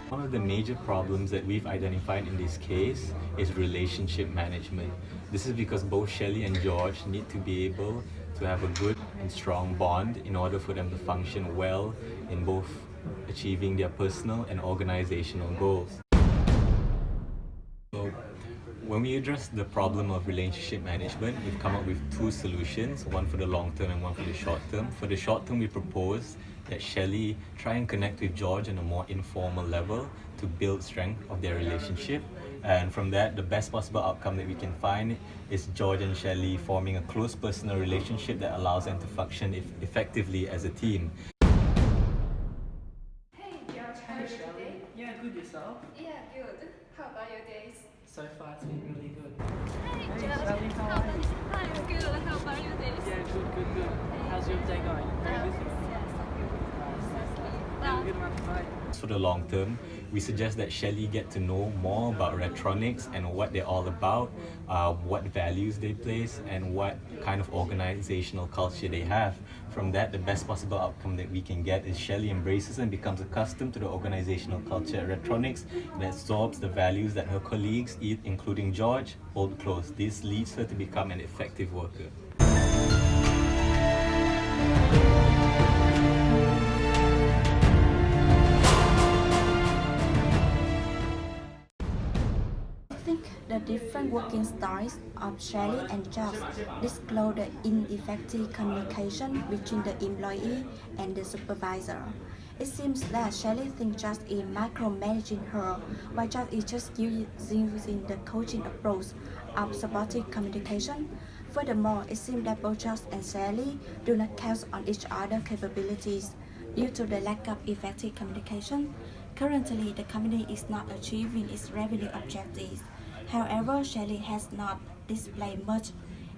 One of the major problems that we've identified in this case is relationship management. This is because both Shelley and George need to be able to have a good and strong bond in order for them to function well in both achieving their personal and organizational goals. So, when we address the problem of relationship management, we've come up with two solutions, one for the long term and one for the short term. For the short term, we propose that Shelley try and connect with George on a more informal level to build strength of their relationship. And from that, the best possible outcome that we can find is George and Shelley forming a close personal relationship that allows them to function effectively as a team. Hey, George, how are you today? Yeah, good yourself. Yeah, good. How about your days? So far it's been really good. Hey, Hey, George. Sally, how are you? I'm good. How about your days? Yeah, good. How's your day going? Very busy? Yes, Have a good amount of time. For the long term, we suggest that Shelley get to know more about Retronics and what they're all about, what values they place, and what kind of organizational culture they have. From that, the best possible outcome that we can get is Shelley embraces and becomes accustomed to the organizational culture at Retronics and absorbs the values that her colleagues, including George, hold close. This leads her to become an effective worker. I think the different working styles of Shelley and George disclose the ineffective communication between the employee and the supervisor. It seems that Shelley thinks George is micromanaging her, while George is just using the coaching approach of supportive communication. Furthermore, it seems that both George and Shelley do not count on each other's capabilities due to the lack of effective communication. Currently, the company is not achieving its revenue objectives. However, Shelley has not displayed much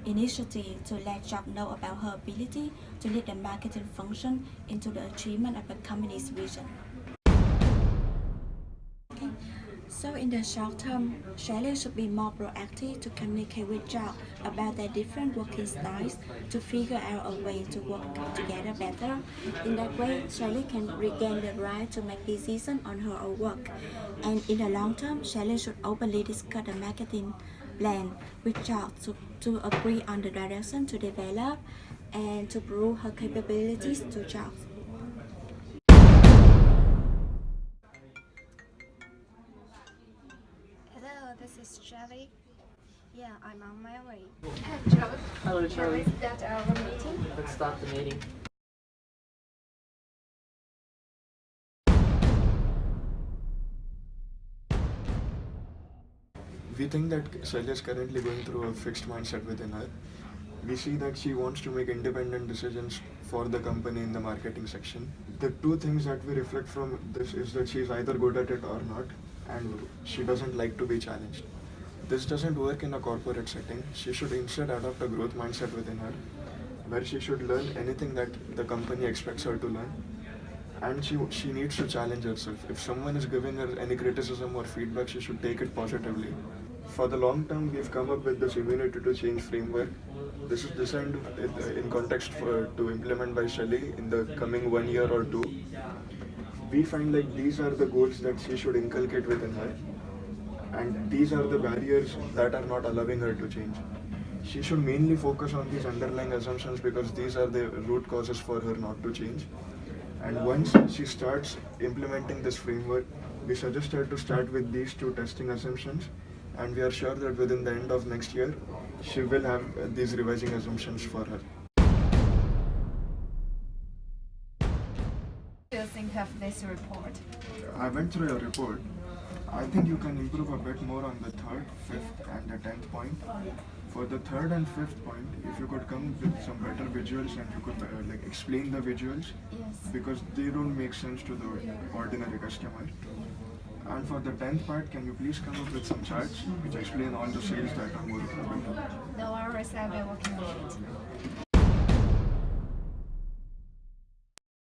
initiative to let George know about her ability to lead the marketing function into the achievement of the company's vision. Okay. So in the short term, Shelley should be more proactive to communicate with George about their different working styles to figure out a way to work together better. In that way, Shelley can regain the right to make decisions on her own work. And in the long term, Shelley should openly discuss the marketing plan with George to agree on the direction to develop and to prove her capabilities to George. Hello, this is Shelley. Yeah, I'm on my way. Hey, George. Hello, Can Charlie. we start our meeting? Let's start the meeting. We think that Shailia is currently going through a fixed mindset within her. We see that she wants to make independent decisions for the company in the marketing section. The two things that we reflect from this is that she is either good at it or not, and she doesn't like to be challenged. This doesn't work in a corporate setting. She should instead adopt a growth mindset within her, where she should learn anything that the company expects her to learn. And she needs to challenge herself. If someone is giving her any criticism or feedback, she should take it positively. For the long term, we've come up with this immunity to change framework. This is designed in context to implement by Shelley in the coming 1 year or two. We find like these are the goals that she should inculcate within her, and these are the barriers that are not allowing her to change. She should mainly focus on these underlying assumptions because these are the root causes for her not to change. And once she starts implementing this framework, we suggest her to start with these two testing assumptions, and we are sure that within the end of next year, she will have these revising assumptions for her. What do you think of this report? I went through your report. I think you can improve a bit more on the third, fifth, and the 10th point. For the third and fifth point, if you could come with some better visuals and you could like explain the visuals, Yes. because they don't make sense to the ordinary customer. And for the 10th part, can you please come up with some charts which explain all the sales data more better? No worries, I'll be working on it.